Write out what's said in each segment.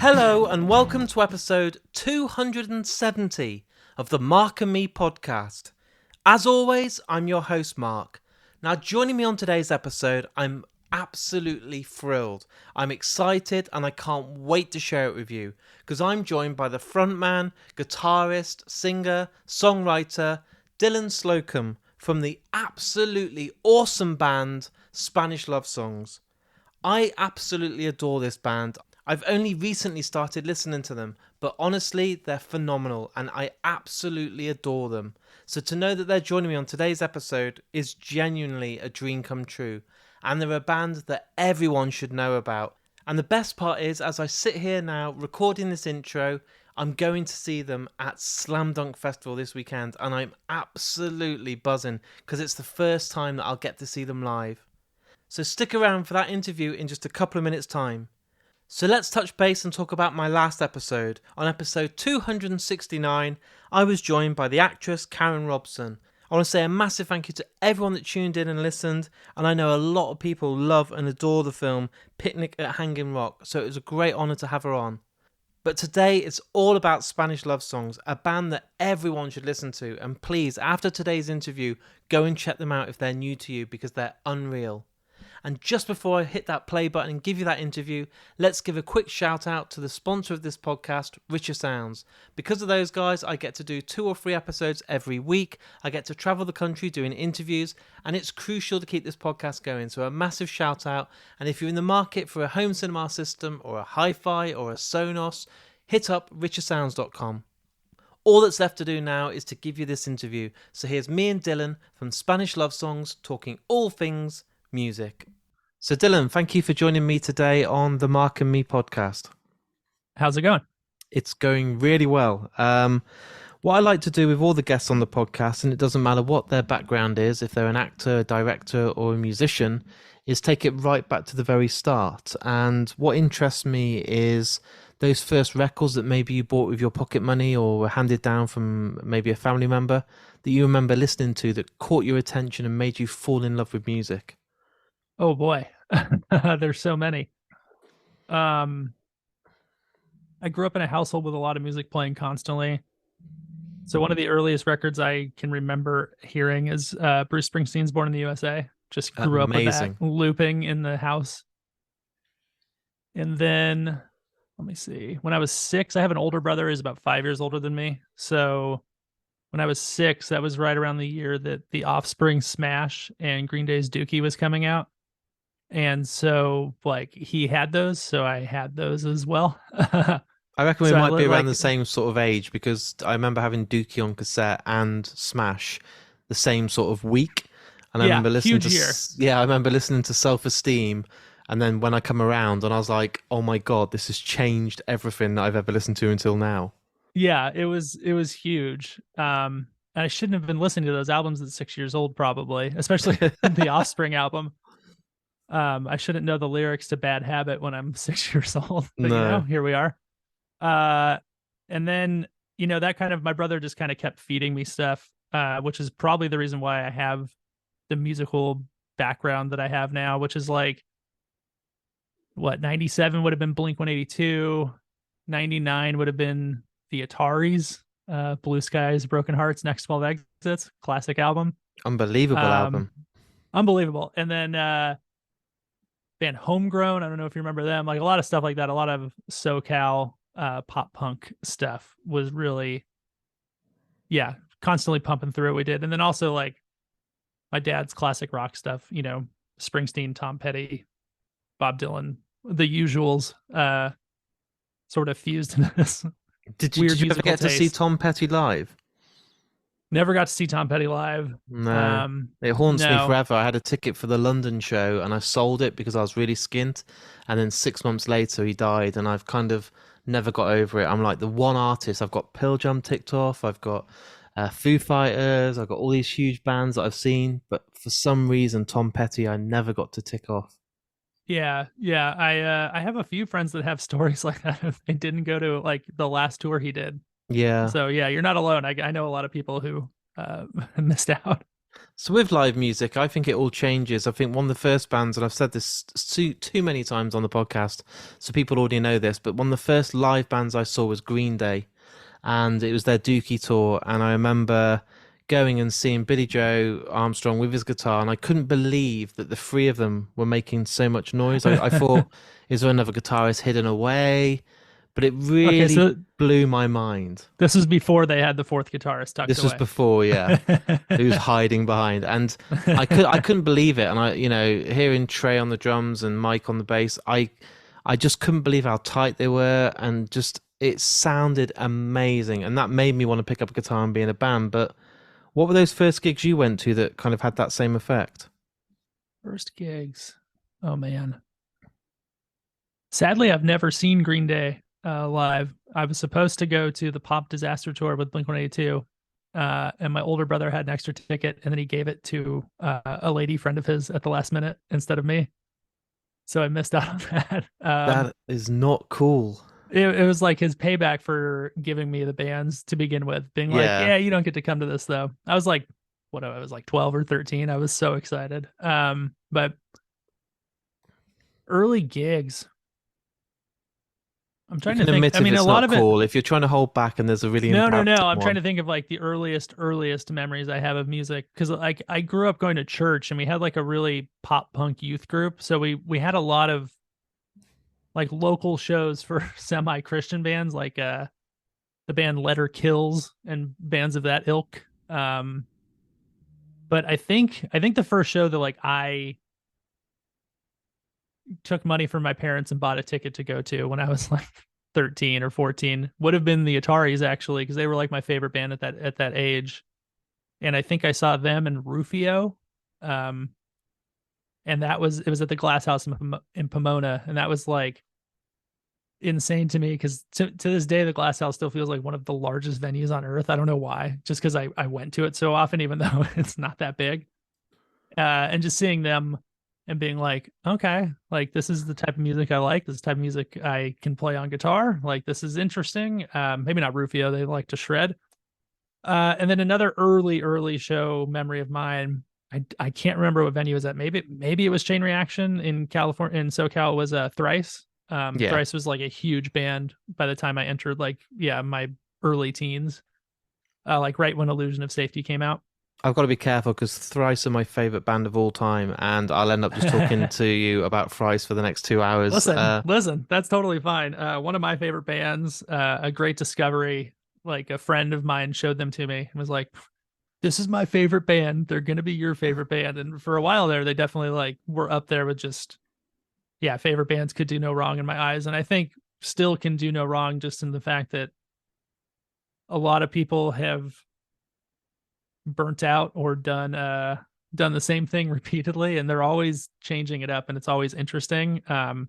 Hello and welcome to episode 270 of the Mark and Me podcast. As always, I'm your host Mark. Now joining me on today's episode, I'm absolutely thrilled. I'm excited and I can't wait to share it with you because I'm joined by the frontman, guitarist, singer, songwriter, Dylan Slocum from the absolutely awesome band Spanish Love Songs. I absolutely adore this band. I've only recently started listening to them, but honestly, they're phenomenal and I absolutely adore them. So to know that they're joining me on today's episode is genuinely a dream come true. And they're a band that everyone should know about. And the best part is, as I sit here now recording this intro, I'm going to see them at Slam Dunk Festival this weekend, and I'm absolutely buzzing because it's the first time that I'll get to see them live. So stick around for that interview in just a couple of minutes' time. So let's touch base and talk about my last episode. On episode 269, I was joined by the actress Karen Robson. I want to say a massive thank you to everyone that tuned in and listened, and I know a lot of people love and adore the film Picnic at Hanging Rock, so it was a great honour to have her on. But today it's all about Spanish Love Songs, a band that everyone should listen to, and please, after today's interview, go and check them out if they're new to you because they're unreal. And just before I hit that play button and give you that interview, let's give a quick shout out to the sponsor of this podcast, Richer Sounds. Because of those guys, I get to do 2 or 3 episodes every week. I get to travel the country doing interviews, and it's crucial to keep this podcast going. So a massive shout out. And if you're in the market for a home cinema system or a hi-fi or a Sonos, hit up richersounds.com. All that's left to do now is to give you this interview. So here's me and Dylan from Spanish Love Songs talking all things music. So Dylan, thank you for joining me today on the Mark and Me podcast. How's it going? It's going really well. What I like to do with all the guests on the podcast, and it doesn't matter what their background is, if they're an actor, a director or a musician, is take it right back to the very start. And what interests me is those first records that maybe you bought with your pocket money or were handed down from maybe a family member that you remember listening to that caught your attention and made you fall in love with music. Oh boy, there's so many. I grew up in a household with a lot of music playing constantly. So one of the earliest records I can remember hearing is Bruce Springsteen's Born in the USA. Just grew up with that looping in the house. And then, let me see, when I was 6, I have an older brother who's about 5 years older than me. So when I was 6, that was right around the year that the Offspring Smash and Green Day's Dookie was coming out. And so, like, he had those, so I had those as well. I reckon we might be around the same sort of age because I remember having Dookie on cassette and Smash the same sort of week. And I remember listening I remember listening to Self-Esteem. And then when I come around and I was like, oh my God, this has changed everything that I've ever listened to until now. Yeah, it was huge. And I shouldn't have been listening to those albums at 6 years old, probably, especially the Offspring album. I shouldn't know the lyrics to Bad Habit when I'm 6 years old, but no. You know, here we are. And then, you know, that kind of, my brother just kind of kept feeding me stuff, which is probably the reason why I have the musical background that I have now, which is like, 97 would have been Blink-182, 99 would have been the Ataris, Blue Skies, Broken Hearts, Next 12 Exits, classic album. Unbelievable album. Unbelievable. And then band Homegrown, I don't know if you remember them, like a lot of stuff like that, a lot of SoCal pop punk stuff was really, constantly pumping through what we did. And then also like my dad's classic rock stuff, you know, Springsteen, Tom Petty, Bob Dylan, the usuals, sort of fused into this. Did you ever get to see Tom Petty live? Never got to see Tom Petty live. No, it haunts me forever. I had a ticket for the London show and I sold it because I was really skint. And then 6 months later, he died, and I've kind of never got over it. I'm like the one artist. I've got Pearl Jam ticked off. I've got Foo Fighters. I've got all these huge bands that I've seen, but for some reason, Tom Petty, I never got to tick off. Yeah. I have a few friends that have stories like that. If they didn't go to like the last tour he did. Yeah. So yeah, you're not alone. I know a lot of people who missed out. So with live music, I think it all changes. I think one of the first bands, and I've said this too many times on the podcast, so people already know this, but one of the first live bands I saw was Green Day, and it was their Dookie tour, and I remember going and seeing Billy Joe Armstrong with his guitar, and I couldn't believe that the three of them were making so much noise. I thought, is there another guitarist hidden away? But it Okay, really so blew my mind. this was before they had the fourth guitarist tucked This was away. before, yeah. Who's hiding behind, and I couldn't believe it. And hearing Trey on the drums and Mike on the bass, I just couldn't believe how tight they were, and just it sounded amazing, and that made me want to pick up a guitar and be in a band. But what were those first gigs you went to that kind of had that same effect? First gigs. Oh man. Sadly, I've never seen Green Day live. I was supposed to go to the Pop Disaster tour with Blink-182, and my older brother had an extra ticket, and then he gave it to a lady friend of his at the last minute instead of me. So I missed out on that. That is not cool. It was like his payback for giving me the bands to begin with, being like, yeah, you don't get to come to this though. I was like, I was like 12 or 13. I was so excited. But early gigs, I'm trying to think. I mean, a lot of cool if you're trying to hold back and there's a really no. I'm trying to think of like the earliest memories I have of music, because like I grew up going to church and we had like a really pop punk youth group, so we had a lot of like local shows for semi-Christian bands, like the band Letter Kills and bands of that ilk. But I think the first show that like I took money from my parents and bought a ticket to go to when I was like 13 or 14 would have been the Ataris, actually, because they were like my favorite band at that age. And I think I saw them and Rufio. And it was at the Glass House in Pomona, and that was like insane to me, because to this day the Glass House still feels like one of the largest venues on earth. I don't know why, just because I went to it so often, even though it's not that big. And just seeing them and being like, okay, like this is the type of music I like. This is the type of music I can play on guitar. Like this is interesting. Maybe not Rufio, they like to shred. And then another early show memory of mine, I can't remember what venue it was at. Maybe it was Chain Reaction in California. In SoCal, was Thrice. Thrice was like a huge band by the time I entered my early teens, like right when Illusion of Safety came out. I've got to be careful because Thrice are my favorite band of all time, and I'll end up just talking to you about Thrice for the next 2 hours. Listen, that's totally fine. One of my favorite bands, a great discovery. Like a friend of mine showed them to me and was like, "This is my favorite band. They're gonna be your favorite band." And for a while there, they definitely like were up there with just, favorite bands could do no wrong in my eyes, and I think still can do no wrong, just in the fact that a lot of people have burnt out or done the same thing repeatedly, and they're always changing it up, and it's always interesting. And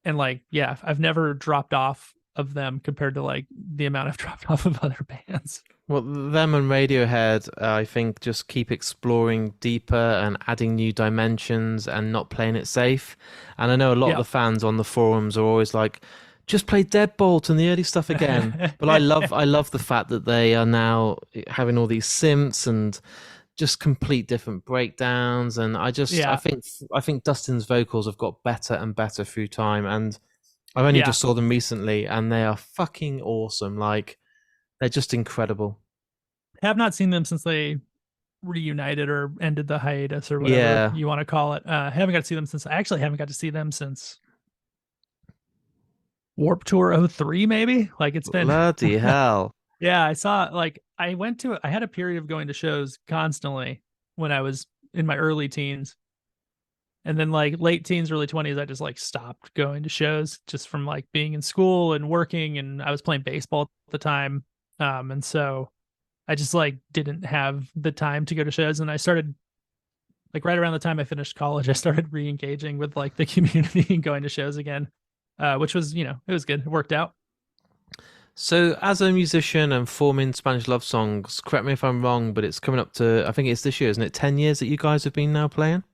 like, I've never dropped off of them compared to like the amount I've dropped off of other bands. Well, them and Radiohead, I think, just keep exploring deeper and adding new dimensions and not playing it safe. And I know a lot of the fans on the forums are always like, just play Deadbolt and the early stuff again. But I love the fact that they are now having all these synths and just complete different breakdowns. And I think Dustin's vocals have got better and better through time. And I only just saw them recently, and they are fucking awesome. Like, they're just incredible. I have not seen them since they reunited or ended the hiatus or whatever you want to call it. I haven't got to see them since. I actually haven't got to see them since Warped Tour 03, maybe. Like, it's been bloody hell. Yeah, I saw, like, I had a period of going to shows constantly when I was in my early teens. And then like late teens, early 20s, I just like stopped going to shows just from like being in school and working, and I was playing baseball at the time. And so I just like didn't have the time to go to shows. And I started, like, right around the time I finished college, I started re-engaging with like the community and going to shows again, which was, it was good. It worked out. So as a musician and forming Spanish Love Songs, correct me if I'm wrong, but it's coming up to, I think it's this year, isn't it? 10 years that you guys have been now playing?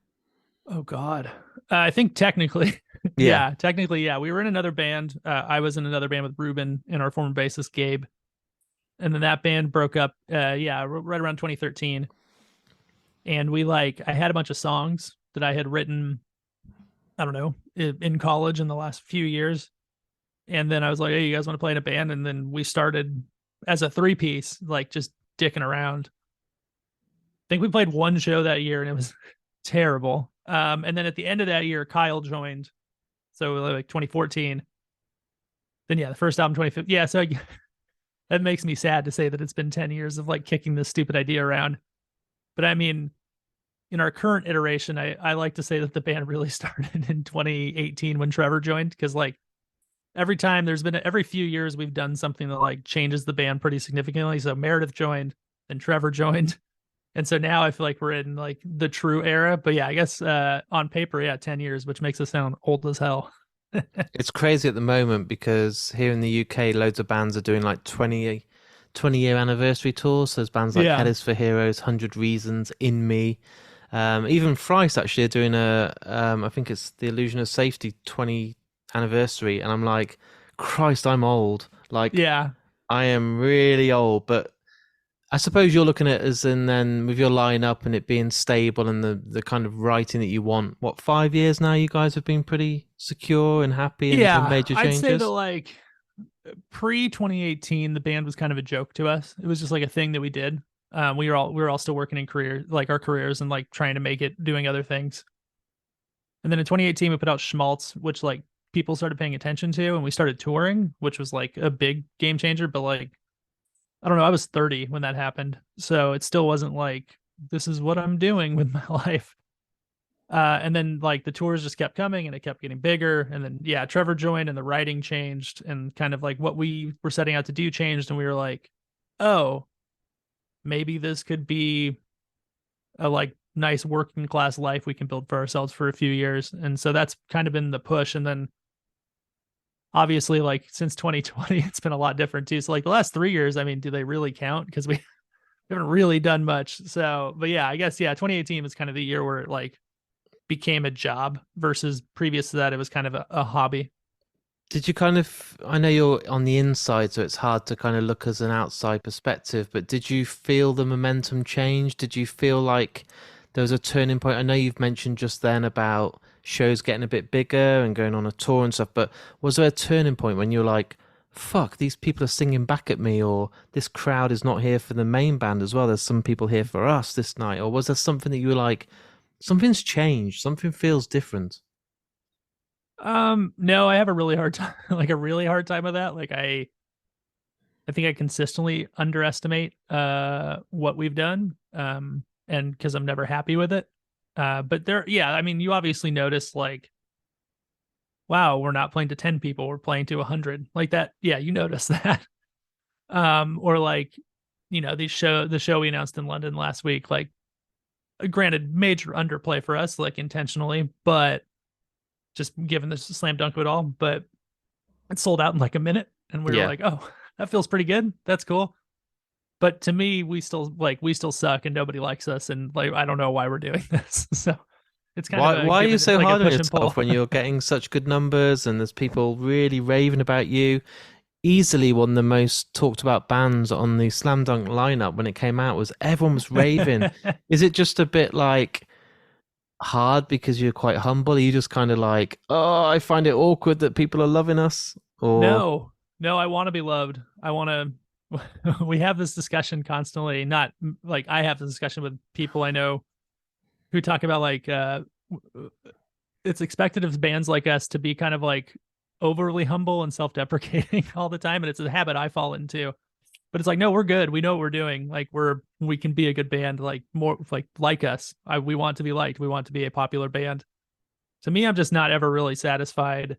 Oh God. I think technically, technically. We were in another band. I was in another band with Ruben and our former bassist, Gabe. And then that band broke up, right around 2013. And I had a bunch of songs that I had written, I don't know, in college in the last few years. And then I was like, hey, you guys want to play in a band? And then we started as a 3-piece, like just dicking around. I think we played one show that year and it was terrible. And then at the end of that year, Kyle joined. So like 2014. Then the first album 2015. Yeah, so that makes me sad to say that it's been 10 years of like kicking this stupid idea around. But I mean, in our current iteration, I like to say that the band really started in 2018 when Trevor joined, because like every few years we've done something that like changes the band pretty significantly. So Meredith joined, then Trevor joined. And so now I feel like we're in like the true era. But yeah, I guess on paper, 10 years, which makes us sound old as hell. It's crazy at the moment because here in the UK, loads of bands are doing like 20-year anniversary tours. So there's bands like Head is for Heroes, 100 Reasons, In Me. Even Thrice actually are doing I think it's The Illusion of Safety 20 anniversary. And I'm like, Christ, I'm old. Like, yeah, I am really old. But I suppose you're looking at it as in then with your lineup and it being stable and the kind of writing that you want. What, 5 years now you guys have been pretty secure and happy and no major changes? I'd say that like pre 2018, the band was kind of a joke to us. It was just like a thing that we did. We were all still working in our careers and like trying to make it, doing other things. And then in 2018, we put out Schmaltz, which like people started paying attention to, and we started touring, which was like a big game changer. But like, I don't know, I was 30 when that happened. So it still wasn't like, this is what I'm doing with my life. And then like the tours just kept coming and it kept getting bigger. And then, Trevor joined and the writing changed and kind of like what we were setting out to do changed. And we were like, oh, maybe this could be a like nice working class life we can build for ourselves for a few years. And so that's kind of been the push. And then obviously like since 2020, it's been a lot different too. So like the last 3 years, I mean, do they really count? Because we haven't really done much. So, but I guess, 2018 was kind of the year where it like became a job versus previous to that, it was kind of a hobby. Did you I know you're on the inside, so it's hard to kind of look as an outside perspective, but did you feel the momentum change? Did you feel like there was a turning point? I know you've mentioned just then about shows getting a bit bigger and going on a tour and stuff, but was there a turning point when you're like, fuck, these people are singing back at me, or this crowd is not here for the main band as well, there's some people here for us this night? Or was there something that you were like, something's changed, something feels different? No, I have a really hard time, like a really hard time with that. Like I think I consistently underestimate what we've done. And because I'm never happy with it. But I mean, you obviously notice like, wow, we're not playing to 10 people, we're playing to 100 like that. Yeah, you notice that. Or like, the show we announced in London last week, like granted major underplay for us, like intentionally, but just given the slam dunk of it all, but it sold out in like a minute. And we were like, oh, that feels pretty good. That's cool. But to me, we still suck and nobody likes us. And like, I don't know why we're doing this. So it's kind of why are you so hard on yourself when you're getting such good numbers and there's people really raving about you? Easily one of the most talked about bands on the Slam Dunk lineup when it came out was everyone was raving. Is it just a bit like hard because you're quite humble? Are you just kind of like, oh, I find it awkward that people are loving us? Or no, I want to be loved. I want to. We have this discussion constantly. Not like I have this discussion with people I know who talk about like it's expected of bands like us to be kind of like overly humble and self-deprecating all the time, and it's a habit I fall into. But it's like, no, we're good. We know what we're doing. Like we can be a good band. Like more like us. We want to be liked. We want to be a popular band. To me, I'm just not ever really satisfied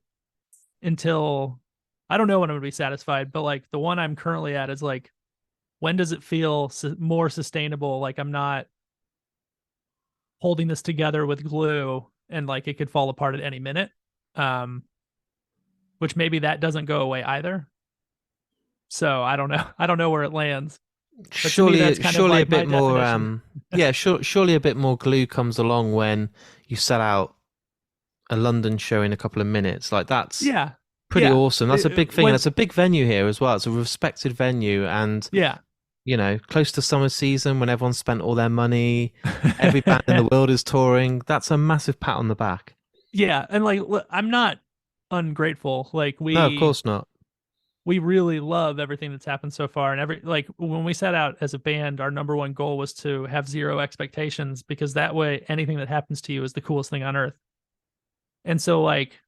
until I don't know when I'm gonna be satisfied. But like the one I'm currently at is like, when does it feel more sustainable? Like I'm not holding this together with glue and like it could fall apart at any minute. Which maybe that doesn't go away either. So I don't know. I don't know where it lands. But surely a bit more surely a bit more glue comes along when you sell out a London show in a couple of minutes. Like that's pretty awesome. That's a big thing. That's a big venue here as well. It's a respected venue, and close to summer season when everyone's spent all their money, every band in the world is touring. That's a massive pat on the back. Yeah, and like I'm not ungrateful. Like No, of course not. we really love everything that's happened so far, and like when we set out as a band, our number one goal was to have zero expectations, because that way anything that happens to you is the coolest thing on earth. And so like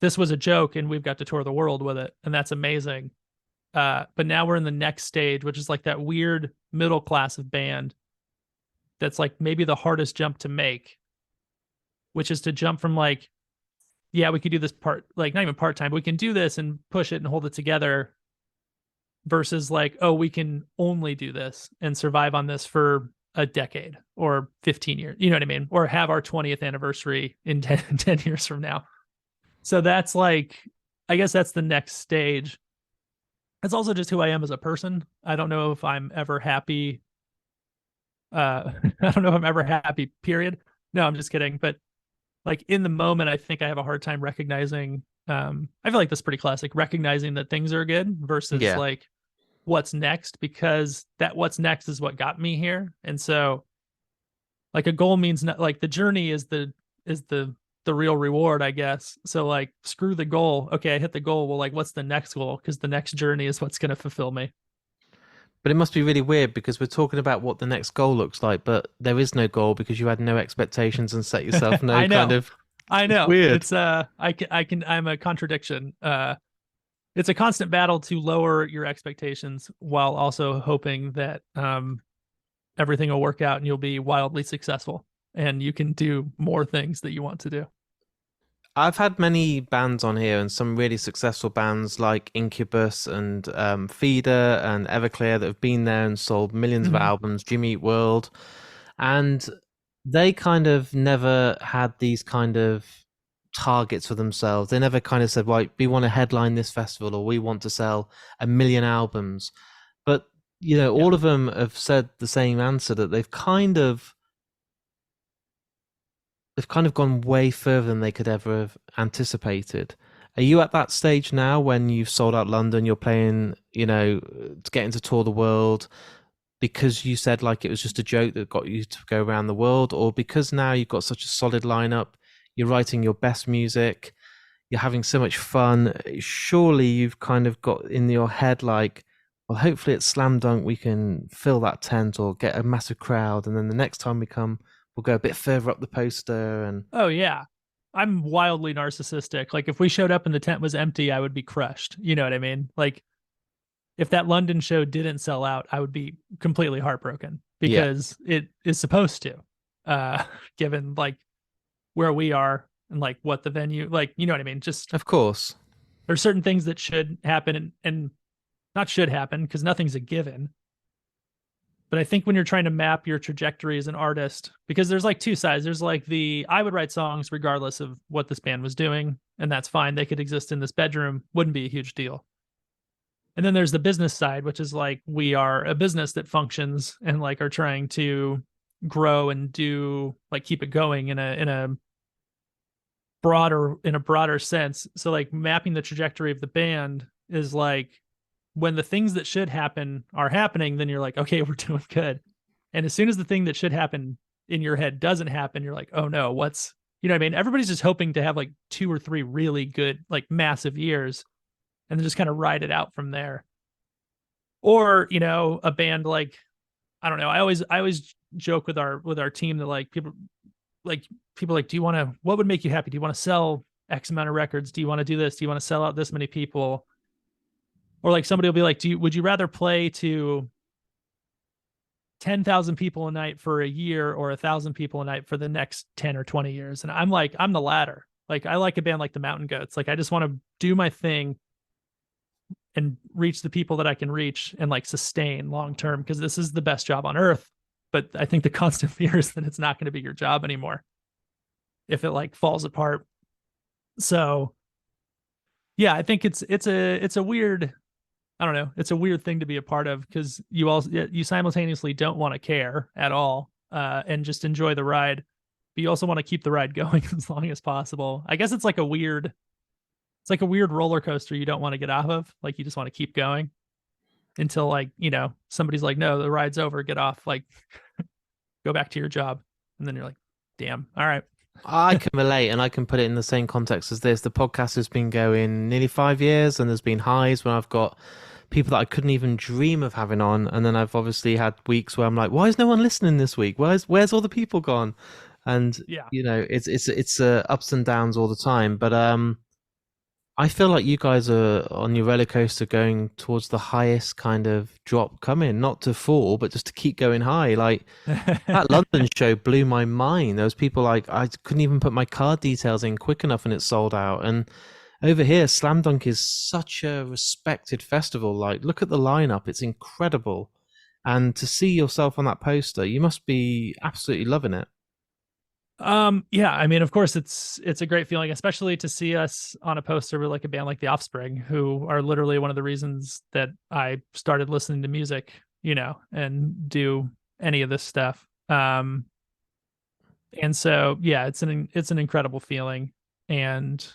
this was a joke and we've got to tour the world with it, and that's amazing. But now we're in the next stage, which is like that weird middle class of band that's like maybe the hardest jump to make, which is to jump from like, yeah, we could do this part, like not even part-time, but we can do this and push it and hold it together, versus like, oh, we can only do this and survive on this for a decade or 15 years, you know what I mean? Or have our 20th anniversary in 10 years from now. So that's like, I guess that's the next stage. It's also just who I am as a person. I don't know if I'm ever happy. I don't know if I'm ever happy, period. No, I'm just kidding. But like in the moment, I think I have a hard time recognizing. I feel like that's pretty classic, recognizing that things are good versus like what's next, because that what's next is what got me here. And so like a goal means not, like the journey is the real reward, I guess. So like screw the goal. Okay, I hit the goal. Well, like what's the next goal? Because the next journey is what's going to fulfill me. But it must be really weird because we're talking about what the next goal looks like, but there is no goal because you had no expectations and set yourself no kind of. I know. Weird. It's I'm a contradiction. It's a constant battle to lower your expectations while also hoping that everything will work out and you'll be wildly successful and you can do more things that you want to do. I've had many bands on here and some really successful bands like Incubus and Feeder and Everclear that have been there and sold millions of albums, Jimmy Eat World. And they kind of never had these kind of targets for themselves. They never kind of said, right, we want to headline this festival or we want to sell 1 million albums. But, all of them have said the same answer, that they've kind of gone way further than they could ever have anticipated. Are you at that stage now when you've sold out London, you're playing, getting to tour the world because you said like it was just a joke that got you to go around the world, or because now you've got such a solid lineup, you're writing your best music, you're having so much fun, surely you've kind of got in your head like, well, hopefully at Slam Dunk we can fill that tent or get a massive crowd, and then the next time we come, we'll go a bit further up the poster. And oh yeah, I'm wildly narcissistic. Like if we showed up and the tent was empty, I would be crushed. You know what I mean? Like if that London show didn't sell out, I would be completely heartbroken because it is supposed to, given like where we are and like what the venue, like, you know what I mean? Just of course there's certain things that should happen and not should happen because nothing's a given. But I think when you're trying to map your trajectory as an artist, because there's like two sides. There's like I would write songs regardless of what this band was doing, and that's fine. They could exist in this bedroom, wouldn't be a huge deal. And then there's the business side, which is like we are a business that functions and like are trying to grow and do like keep it going in a broader sense. So like mapping the trajectory of the band is like, when the things that should happen are happening, then you're like, okay, we're doing good. And as soon as the thing that should happen in your head doesn't happen, you're like, oh no, you know what I mean? Everybody's just hoping to have like 2 or 3 really good, like massive years and then just kind of ride it out from there. Or, a band like, I don't know. I always joke with our team that like people like, what would make you happy? Do you want to sell X amount of records? Do you want to do this? Do you want to sell out this many people? Or like somebody will be like, would you rather play to 10,000 people a night for a year or 1,000 people a night for the next 10 or 20 years? And I'm like, I'm the latter. Like I like a band like the Mountain Goats. Like I just want to do my thing and reach the people that I can reach and like sustain long term, because this is the best job on earth. But I think the constant fear is that it's not going to be your job anymore if it like falls apart. So yeah, I think it's a weird, I don't know. It's a weird thing to be a part of because you simultaneously don't want to care at all and just enjoy the ride, but you also want to keep the ride going as long as possible. I guess it's like a weird roller coaster you don't want to get off of. Like you just want to keep going. until like, somebody's like, no, the ride's over, get off, like go back to your job. And then you're like, damn, all right. I can relate, and I can put it in the same context as this. The podcast has been going nearly 5 years, and there's been highs when I've got people that I couldn't even dream of having on, and then I've obviously had weeks where I'm like, why is no one listening this week? Where's all the people gone? And Yeah. it's ups and downs all the time. But I feel like you guys are on your roller coaster going towards the highest kind of drop coming, not to fall, but just to keep going high. Like that London show blew my mind. There was people like I couldn't even put my card details in quick enough and it sold out. And over here, Slam Dunk is such a respected festival. Like, look at the lineup; it's incredible. And to see yourself on that poster, you must be absolutely loving it. Yeah, I mean, of course it's a great feeling, especially to see us on a poster with like a band like The Offspring, who are literally one of the reasons that I started listening to music, and do any of this stuff. And so yeah, it's an incredible feeling. And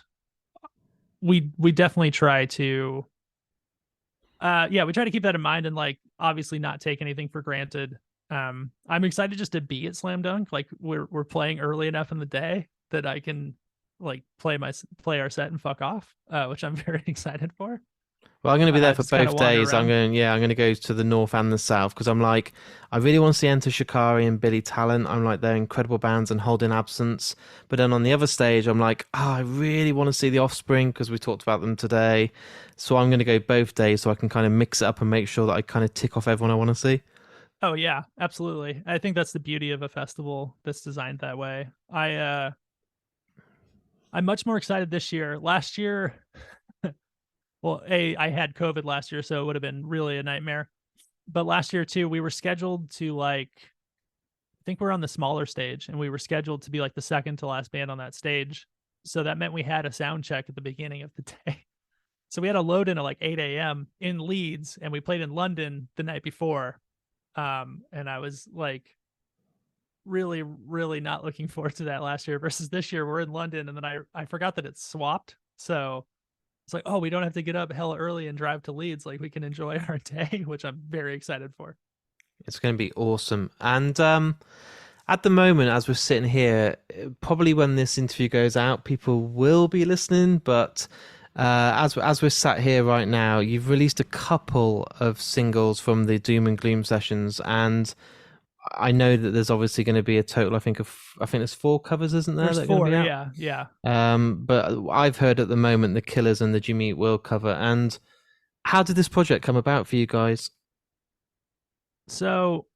we definitely try to we try to keep that in mind, and like obviously not take anything for granted. I'm excited just to be at Slam Dunk. Like we're playing early enough in the day that I can like play our set and fuck off, which I'm very excited for. Well, I'm going to be there for Just kinda both wander days. around. I'm going to go to the north and the south because I'm like, I really want to see Enter Shikari and Billy Talent. I'm like, they're incredible bands and Holding Absence. But then on the other stage, I'm like, I really want to see the Offspring because we talked about them today. So I'm going to go both days so I can kind of mix it up and make sure that I kind of tick off everyone I want to see. Oh yeah, absolutely. I think that's the beauty of a festival that's designed that way. I'm much more excited this year. Last year, well, I had COVID last year, so it would have been really a nightmare. But last year too, we were scheduled to like, I think we're on the smaller stage, and we were scheduled to be like the second to last band on that stage. So that meant we had a sound check at the beginning of the day. So we had to load in at like 8 a.m. in Leeds, and we played in London the night before. And I was like really, really not looking forward to that last year versus this year. We're in London, and then I forgot that it's swapped. So it's like, oh, we don't have to get up hella early and drive to Leeds. Like we can enjoy our day, which I'm very excited for. It's going to be awesome. And at the moment, as we're sitting here, probably when this interview goes out, people will be listening. But as we're sat here right now, you've released a couple of singles from the Doom and Gloom sessions, and I know that there's obviously going to be a total. I think there's 4 covers, isn't there? There's 4, yeah. But I've heard at the moment the Killers and the Jimmy Eat World cover. And how did this project come about for you guys? So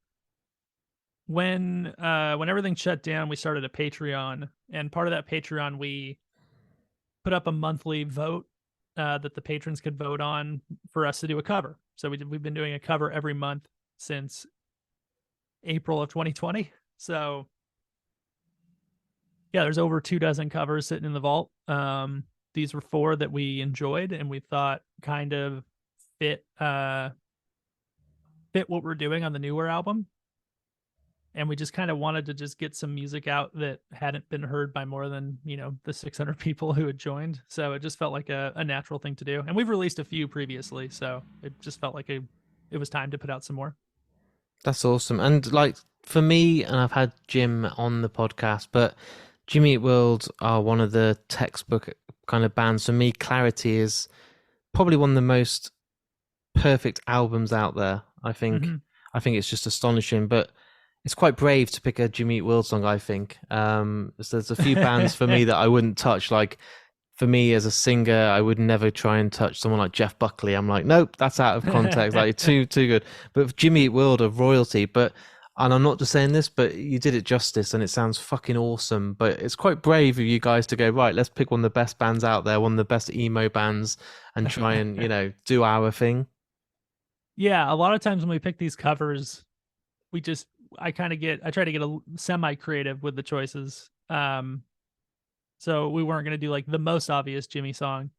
when everything shut down, we started a Patreon, and part of that Patreon, we put up a monthly vote that the patrons could vote on for us to do a cover. So we've been doing a cover every month since April of 2020. So yeah, there's over 24 covers sitting in the vault. These were 4 that we enjoyed and we thought kind of fit what we're doing on the newer album. And we just kind of wanted to just get some music out that hadn't been heard by more than, the 600 people who had joined. So it just felt like a natural thing to do. And we've released a few previously, so it just felt like it was time to put out some more. That's awesome. And like for me, and I've had Jim on the podcast, but Jimmy Eat World are one of the textbook kind of bands. For me, Clarity is probably one of the most perfect albums out there. I think it's just astonishing, but it's quite brave to pick a Jimmy Eat World song, I think. So there's a few bands for me that I wouldn't touch. Like for me as a singer, I would never try and touch someone like Jeff Buckley. I'm like, nope, that's out of context. Like too good. But Jimmy Eat World of royalty. And I'm not just saying this, but you did it justice, and it sounds fucking awesome. But it's quite brave of you guys to go, right, let's pick one of the best bands out there, one of the best emo bands, and try and do our thing. Yeah, a lot of times when we pick these covers, I try to get a semi creative with the choices. So we weren't going to do like the most obvious Jimmy song.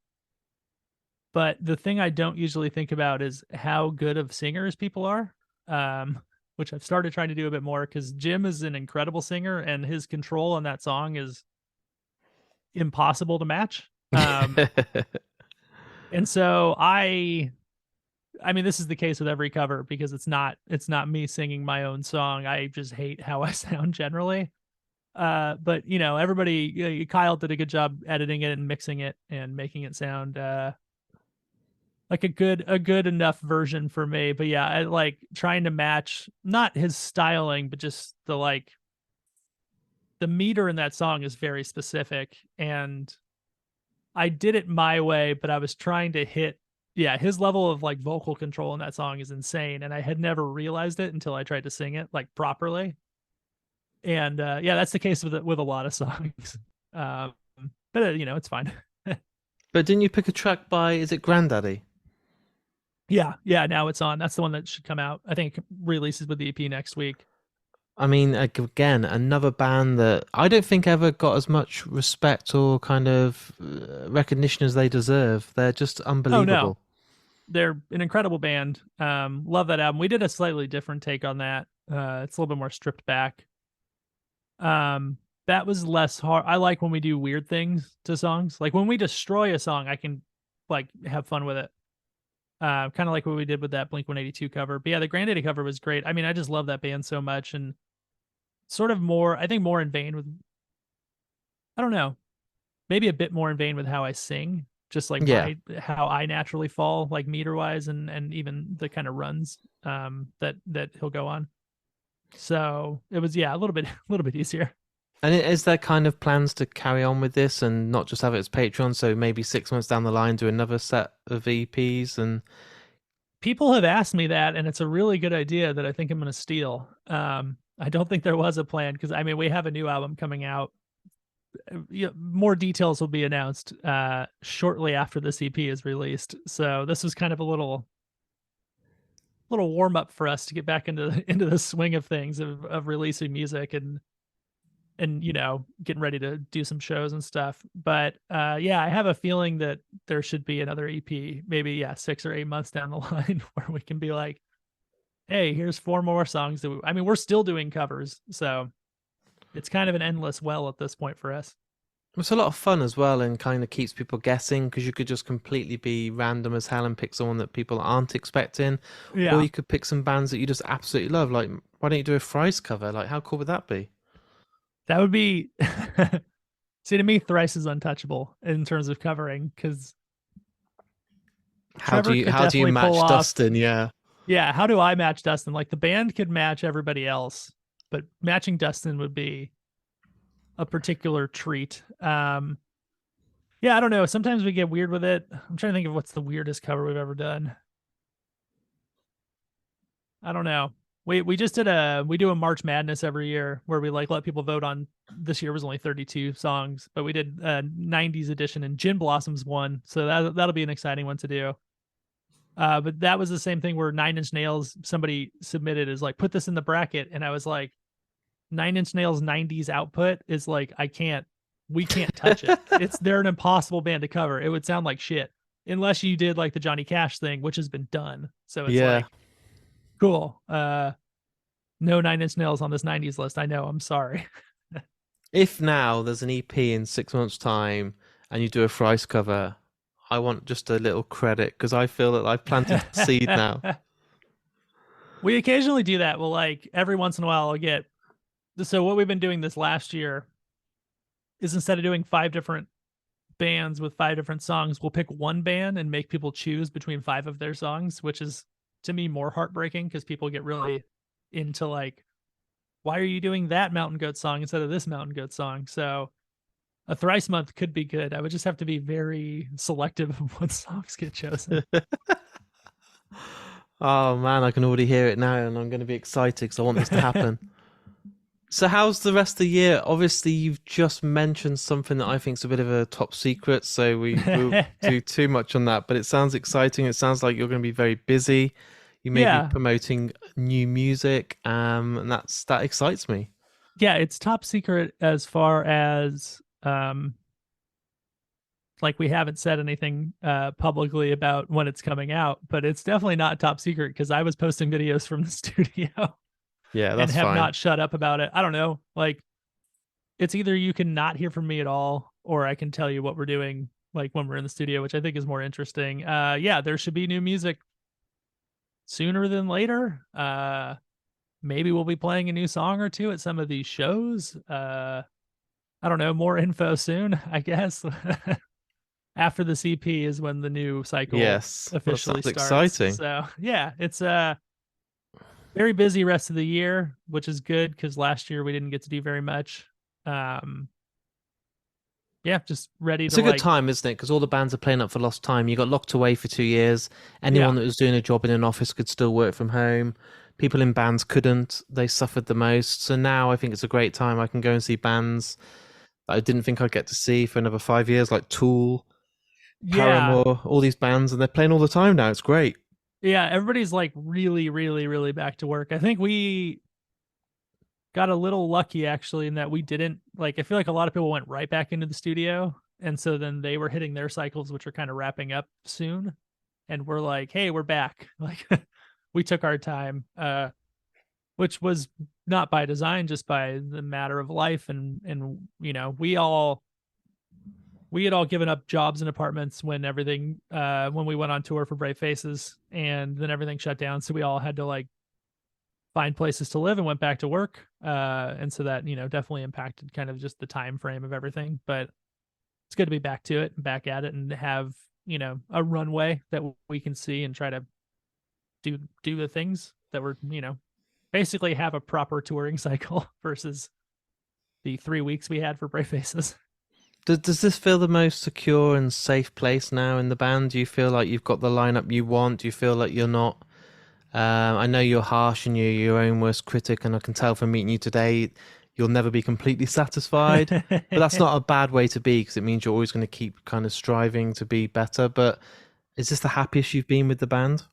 But the thing I don't usually think about is how good of singers people are, which I've started trying to do a bit more because Jim is an incredible singer and his control on that song is impossible to match. And so I mean, this is the case with every cover because it's not me singing my own song. I just hate how I sound generally. But you know, everybody, Kyle did a good job editing it and mixing it and making it sound like a good enough version for me. But yeah, I like trying to match not his styling, but just the meter in that song is very specific, and I did it my way, but I was trying to hit, yeah, his level of like vocal control in that song is insane, and I had never realized it until I tried to sing it like properly. And yeah, that's the case with a lot of songs. Um, but you know, it's fine. But didn't you pick a track by, is it Grandaddy? Yeah, now it's on. That's the one that should come out. I think releases with the EP next week. I mean, again, another band that I don't think ever got as much respect or kind of recognition as they deserve. They're just unbelievable. Oh no, they're an incredible band. Love that album. We did a slightly different take on that. It's a little bit more stripped back. That was less hard. I like when we do weird things to songs. Like when we destroy a song, I can like have fun with it. Kind of like what we did with that Blink-182 cover. But yeah, the Grandaddy cover was great. I mean, I just love that band so much, and sort of more, I think more in vain with, I don't know, maybe a bit more in vain with how I sing, just like how I naturally fall, like meter wise, and even the kind of runs that he'll go on. So it was, yeah, a little bit easier. And is there kind of plans to carry on with this and not just have it as Patreon? So maybe 6 months down the line, do another set of EPs? And people have asked me that, and it's a really good idea that I think I'm going to steal. I don't think there was a plan because I mean we have a new album coming out. More details will be announced shortly after this EP is released. So this was kind of a little warm up for us to get back into the swing of things of releasing music and you know getting ready to do some shows and stuff. But yeah, I have a feeling that there should be another EP, maybe 6 or 8 months down the line, where we can be like, hey, here's 4 more songs that I mean, we're still doing covers, so it's kind of an endless well at this point for us. It's a lot of fun as well, and kind of keeps people guessing because you could just completely be random as hell and pick someone that people aren't expecting, or you could pick some bands that you just absolutely love. Like, why don't you do a Thrice cover? Like, how cool would that be? That would be. See, to me, Thrice is untouchable in terms of covering because how do you match Dustin? Yeah, how do I match Dustin? Like the band could match everybody else, but matching Dustin would be a particular treat. Yeah, I don't know. Sometimes we get weird with it. I'm trying to think of what's the weirdest cover we've ever done. I don't know. We just did we do a March Madness every year where we like let people vote on. This year was only 32 songs, but we did a 90s edition and Gin Blossoms won, so that'll be an exciting one to do. But that was the same thing where 9 Inch Nails, somebody submitted is like, put this in the bracket. And I was like, 9 Inch Nails 90s output is like, we can't touch it. They're an impossible band to cover. It would sound like shit unless you did like the Johnny Cash thing, which has been done. So it's like, cool. No 9 Inch Nails on this 90s list. I know, I'm sorry. If now there's an EP in 6 months' time and you do a Thrice cover, I want just a little credit because I feel that I've planted the seed now. We occasionally do that. Well, like every once in a while I'll get, so what we've been doing this last year is instead of doing 5 different bands with 5 different songs, we'll pick one band and make people choose between 5 of their songs, which is to me more heartbreaking because people get really into like, why are you doing that Mountain Goat song instead of this Mountain Goat song? So a Thrice month could be good. I would just have to be very selective of what songs get chosen. Oh man, I can already hear it now and I'm going to be excited because I want this to happen. So how's the rest of the year? Obviously, you've just mentioned something that I think is a bit of a top secret, so we won't do too much on that, but it sounds exciting. It sounds like you're going to be very busy. You may be promoting new music, and that excites me. Yeah, it's top secret as far as like we haven't said anything publicly about when it's coming out, but it's definitely not top secret because I was posting videos from the studio. Yeah, that's and have fine. Not shut up about it. I don't know. Like, it's either you can not hear from me at all, or I can tell you what we're doing, like when we're in the studio, which I think is more interesting. Yeah, there should be new music sooner than later. Maybe we'll be playing a new song or two at some of these shows. I don't know, more info soon, I guess. After the CP is when the new cycle Yes, that officially sounds starts. exciting. So yeah, it's very busy rest of the year, which is good because last year we didn't get to do very much. Um, yeah, just ready It's to a good like, time, isn't it? Because all the bands are playing up for lost time. You got locked away for 2 years. yeah, Anyone that was doing a job in an office could still work from home. People in bands couldn't. They suffered the most. So now I think it's a great time. I can go and see bands that I didn't think I'd get to see for another 5 years, like Tool, yeah, Paramore, all these bands, and they're playing all the time now. It's great. yeah. Everybody's like really, really, really back to work. I think we got a little lucky actually in that we didn't like. I feel like a lot of people went right back into the studio, and so then they were hitting their cycles, which are kind of wrapping up soon, and we're like, hey, we're back. Like, we took our time, which was not by design, just by the matter of life, and we had all given up jobs and apartments when everything when we went on tour for Brave Faces, and then everything shut down, so we all had to like find places to live and went back to work, and so that definitely impacted kind of just the time frame of everything. But it's good to be back to it and back at it and have a runway that we can see and try to do the things that we're basically have a proper touring cycle versus the 3 weeks we had for Brave Faces. Does this feel the most secure and safe place now in the band? Do you feel like you've got the lineup you want? Do you feel like you're not? I know you're harsh and you're your own worst critic, and I can tell from meeting you today, you'll never be completely satisfied. But that's not a bad way to be because it means you're always going to keep kind of striving to be better. But is this the happiest you've been with the band?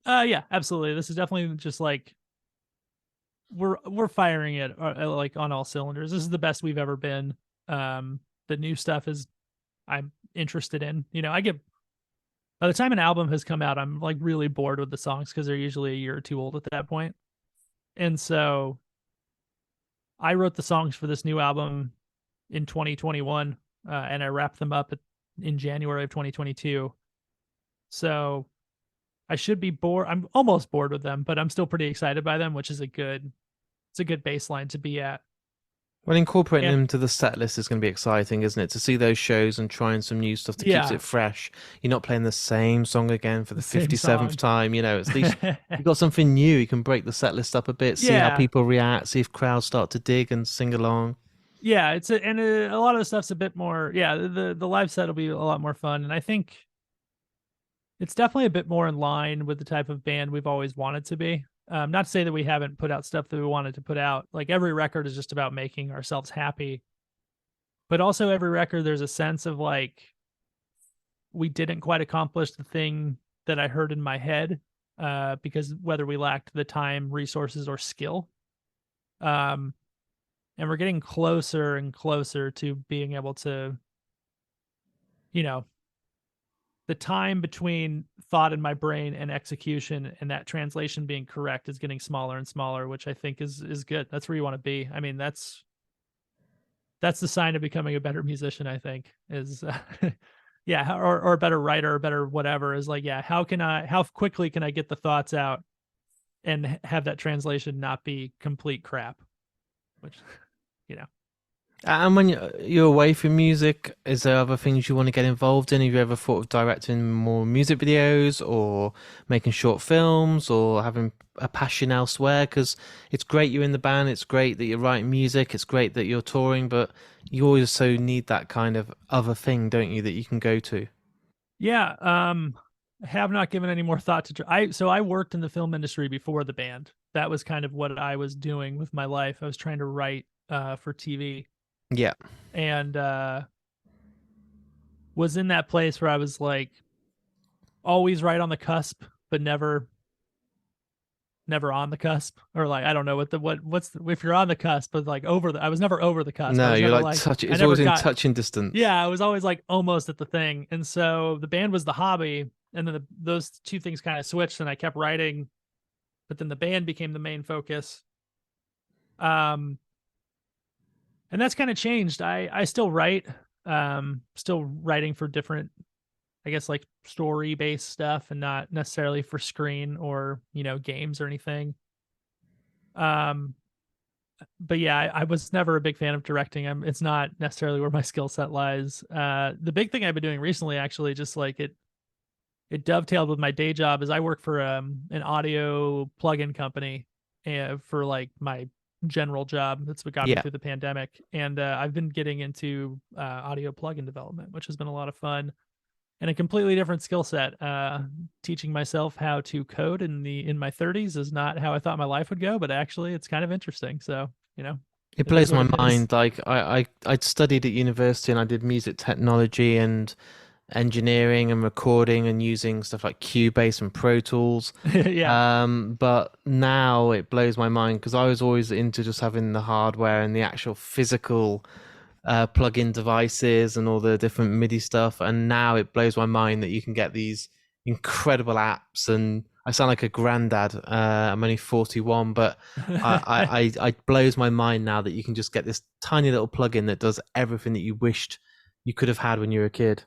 Yeah, absolutely. This is definitely just like we're firing it like on all cylinders. This is the best we've ever been. The new stuff is I'm interested in. I get by the time an album has come out, I'm like really bored with the songs because they're usually a year or two old at that point. And so I wrote the songs for this new album in 2021, and I wrapped them up in January of 2022. So I should be bored. I'm almost bored with them, but I'm still pretty excited by them, which is it's a good baseline to be at. Well, incorporating And them to the set list is going to be exciting, isn't it? To see those shows and trying some new stuff that keeps yeah, it fresh. You're not playing the same song again for the same 57th song. time. At least you've got something new. You can break the set list up a bit, see how Yeah, people react, see if crowds start to dig and sing along. yeah. A lot of the stuff's a bit more. Yeah, the live set will be a lot more fun, and I think it's definitely a bit more in line with the type of band we've always wanted to be. Not to say that we haven't put out stuff that we wanted to put out. Like every record is just about making ourselves happy, but also every record there's a sense of like we didn't quite accomplish the thing that I heard in my head, because whether we lacked the time, resources, or skill. Um, and we're getting closer and closer to being able to, you know, the time between thought in my brain and execution and that translation being correct is getting smaller and smaller, which I think is good. That's where you want to be. I mean, that's the sign of becoming a better musician, I think, is yeah, or a better writer, or better whatever, is like, yeah, how quickly can I get the thoughts out and have that translation not be complete crap, which, you know. And when you're away from music, is there other things you want to get involved in? Have you ever thought of directing more music videos or making short films or having a passion elsewhere? Because it's great you're in the band, it's great that you're writing music, it's great that you're touring, but you also need that kind of other thing, don't you, that you can go to? Yeah, I have not given any more thought to I worked in the film industry before the band. That was kind of what I was doing with my life. I was trying to write for TV, Yeah. and was in that place where I was like always right on the cusp, but never on the cusp, or like I don't know if you're on the cusp, but like I was never over the cusp. I No, was you're never like like touch. I It's never always in got touching distance. yeah, I was always like almost at the thing. And so the band was the hobby, and then those two things kind of switched, and I kept writing, but then the band became the main focus. Um, and that's kind of changed. I still write, still writing for different I guess like story based stuff and not necessarily for screen or, games or anything. Um, but yeah, I was never a big fan of directing. It's not necessarily where my skill set lies. The big thing I've been doing recently, actually, just like it dovetailed with my day job, is I work for an audio plugin company for like my general job. That's what got me Yeah. through the pandemic. And I've been getting into audio plugin development, which has been a lot of fun and a completely different skill set. Teaching myself how to code in my 30s is not how I thought my life would go, but actually it's kind of interesting. So, It it is blows what my it is. mind. Like I'd studied at university and I did music technology and engineering and recording and using stuff like Cubase and Pro Tools. Yeah. But now it blows my mind because I was always into just having the hardware and the actual physical plug-in devices and all the different MIDI stuff. And now it blows my mind that you can get these incredible apps. And I sound like a granddad. I'm only 41, but I blows my mind now that you can just get this tiny little plug-in that does everything that you wished you could have had when you were a kid.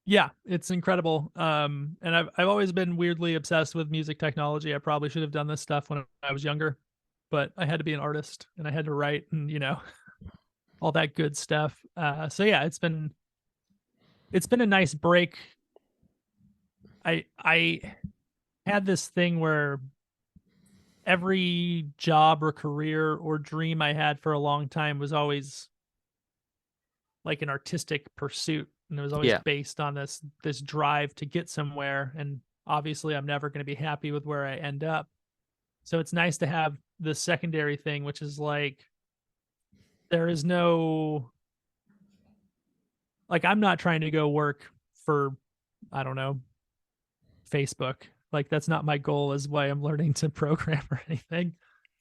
Yeah, it's incredible. And I've always been weirdly obsessed with music technology. I probably should have done this stuff when I was younger, but I had to be an artist and I had to write and all that good stuff. So yeah, it's been a nice break. I had this thing where every job or career or dream I had for a long time was always like an artistic pursuit, and it was always Yeah. based on this drive to get somewhere. And obviously I'm never going to be happy with where I end up. So it's nice to have the secondary thing, which is like there is no, like, I'm not trying to go work for, I don't know, Facebook. Like that's not my goal, is why I'm learning to program or anything.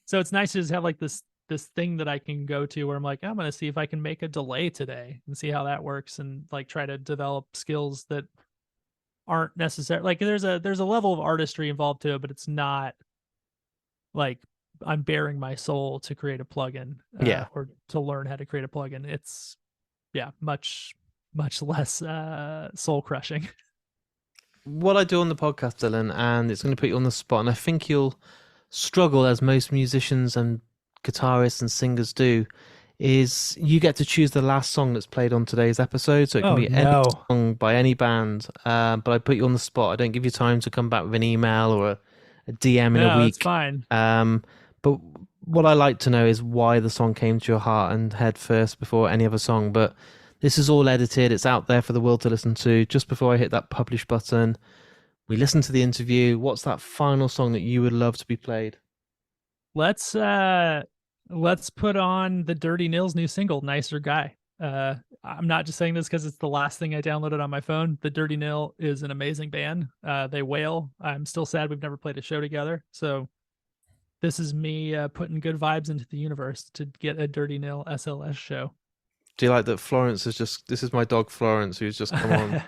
So it's nice to just have like this thing that I can go to where I'm like, I'm going to see if I can make a delay today and see how that works, and like try to develop skills that aren't necessary. Like there's a level of artistry involved to it, but it's not like I'm bearing my soul to create a plugin Yeah. or to learn how to create a plugin. It's much less soul crushing. What I do on the podcast, Dylan, and it's going to put you on the spot, and I think you'll struggle, as most musicians and guitarists and singers do, is you get to choose the last song that's played on today's episode. So it can Oh be any no. song by any band, but I put you on the spot. I don't give you time to come back with an email or a DM in a No, it's week. fine. But what I like to know is why the song came to your heart and head first before any other song. But this is all edited. It's out there for the world to listen to. Just before I hit that publish button, we listen to the interview. What's that final song that you would love to be played? Let's put on the Dirty Nils new single, Nicer Guy. I'm not just saying this because it's the last thing I downloaded on my phone. The Dirty Nil is an amazing band. They wail. I'm still sad we've never played a show together. So this is me putting good vibes into the universe to get a Dirty Nil SLS show. Do you like that Florence is just, this is my dog Florence, who's just come on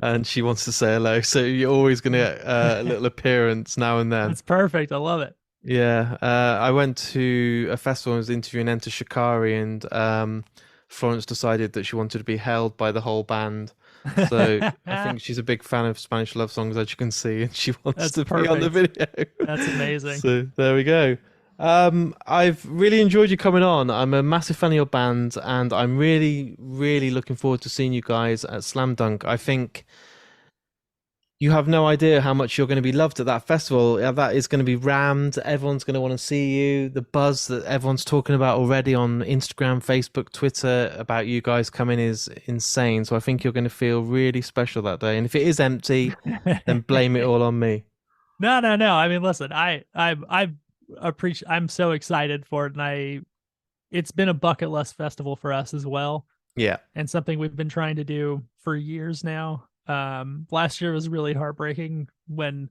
and she wants to say hello. So you're always going to get a little appearance now and then. That's perfect. I love it. Yeah. I went to a festival and was interviewing Enter Shikari, and Florence decided that she wanted to be held by the whole band. So I think she's a big fan of Spanish love songs, as you can see, and she wants That's to perfect. be on the video. That's amazing. So there we go. I've really enjoyed you coming on. I'm a massive fan of your band, and I'm really, really looking forward to seeing you guys at Slam Dunk. I think you have no idea how much you're going to be loved at that festival. That is going to be rammed. Everyone's going to want to see you. The buzz that everyone's talking about already on Instagram, Facebook, Twitter about you guys coming is insane. So I think you're going to feel really special that day. And if it is empty, then blame it all on me. No. I mean, listen, I appreciate. I'm so excited for it, and it's been a bucket list festival for us as well. Yeah, and something we've been trying to do for years now. Last year was really heartbreaking when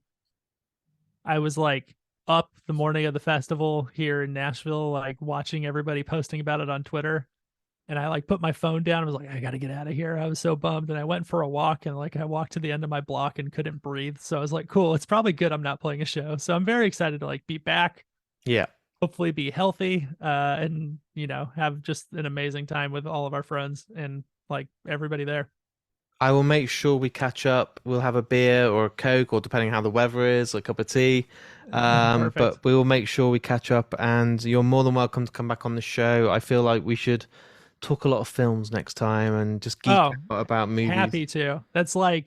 I was like up the morning of the festival here in Nashville, like watching everybody posting about it on Twitter. And I like put my phone down. I was like, I got to get out of here. I was so bummed. And I went for a walk, and like I walked to the end of my block and couldn't breathe. So I was like, cool, it's probably good I'm not playing a show. So I'm very excited to like be back. yeah. Hopefully be healthy, and have just an amazing time with all of our friends and like everybody there. I will make sure we catch up. We'll have a beer or a Coke, or depending how the weather is, a cup of tea. Perfect. But we will make sure we catch up, and you're more than welcome to come back on the show. I feel like we should talk a lot of films next time and just geek out about movies. Happy to. That's my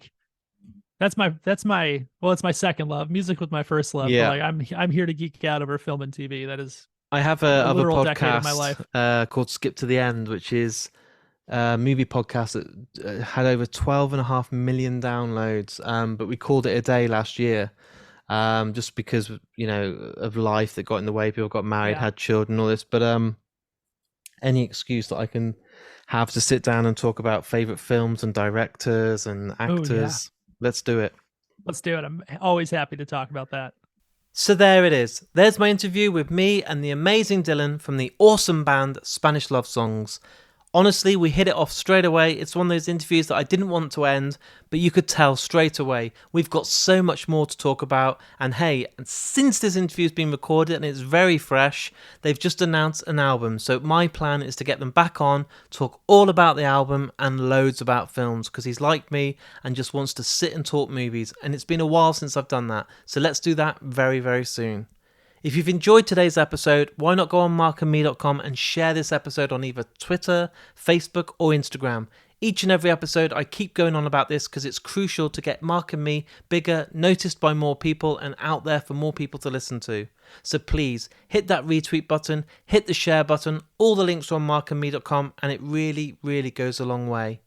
well, it's my second love. Music was my first love. Yeah. But like I'm here to geek out over film and TV. That is I have a other literal decade of my podcast life. called Skip to the End, which is a movie podcast that had over 12.5 million downloads. But we called it a day last year, just because of life that got in the way. People got married, had children, all this. But any excuse that I can have to sit down and talk about favorite films and directors and actors, let's do it. Let's do it. I'm always happy to talk about that. So there it is. There's my interview with me and the amazing Dylan from the awesome band Spanish Love Songs. Honestly, we hit it off straight away. It's one of those interviews that I didn't want to end, but you could tell straight away. We've got so much more to talk about. And hey, since this interview's been recorded and it's very fresh, they've just announced an album. So my plan is to get them back on, talk all about the album and loads about films, because he's like me and just wants to sit and talk movies. And it's been a while since I've done that. So let's do that very, very soon. If you've enjoyed today's episode, why not go on markandme.com and share this episode on either Twitter, Facebook, or Instagram. Each and every episode, I keep going on about this because it's crucial to get Mark and Me bigger, noticed by more people, and out there for more people to listen to. So please, hit that retweet button, hit the share button, all the links are on markandme.com, and it really, really goes a long way.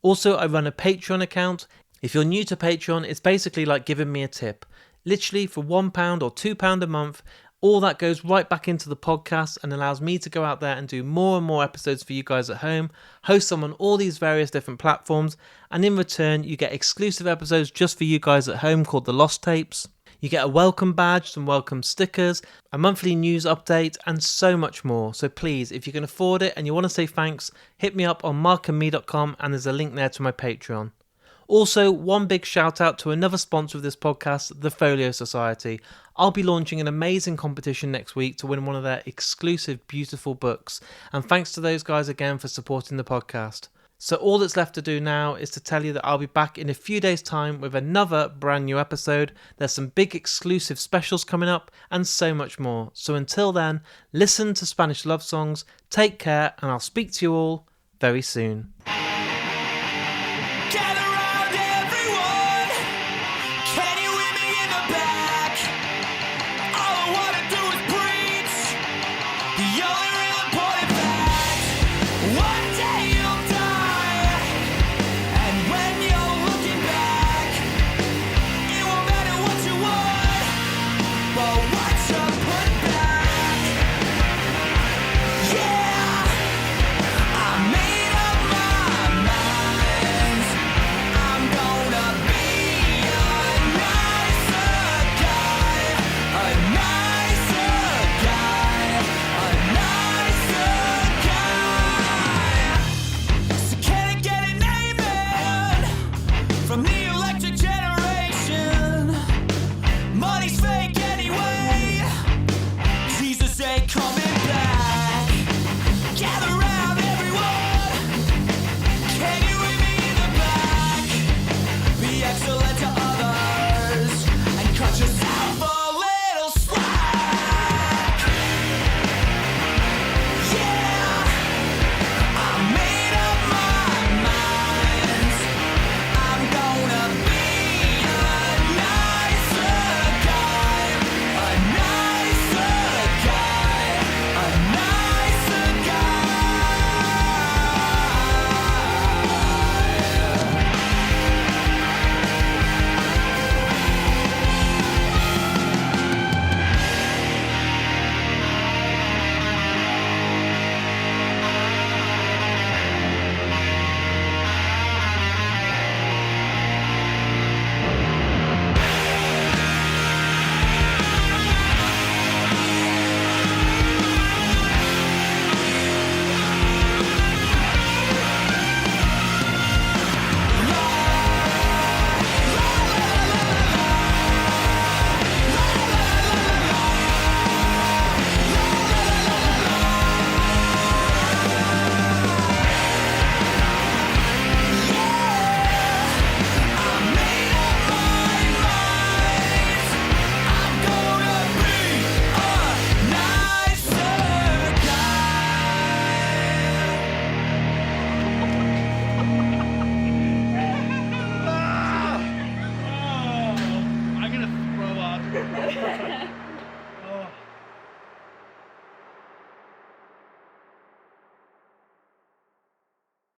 Also, I run a Patreon account. If you're new to Patreon, it's basically like giving me a tip. Literally for £1 or £2 a month, all that goes right back into the podcast and allows me to go out there and do more and more episodes for you guys at home, host them on all these various different platforms, and in return you get exclusive episodes just for you guys at home called The Lost Tapes. You get a welcome badge, some welcome stickers, a monthly news update, and so much more. So please, if you can afford it and you want to say thanks, hit me up on markandme.com and there's a link there to my Patreon. Also, one big shout out to another sponsor of this podcast, the Folio Society. I'll be launching an amazing competition next week to win one of their exclusive, beautiful books. And thanks to those guys again for supporting the podcast. So all that's left to do now is to tell you that I'll be back in a few days' time with another brand new episode. There's some big exclusive specials coming up and so much more. So until then, listen to Spanish Love Songs, take care, and I'll speak to you all very soon.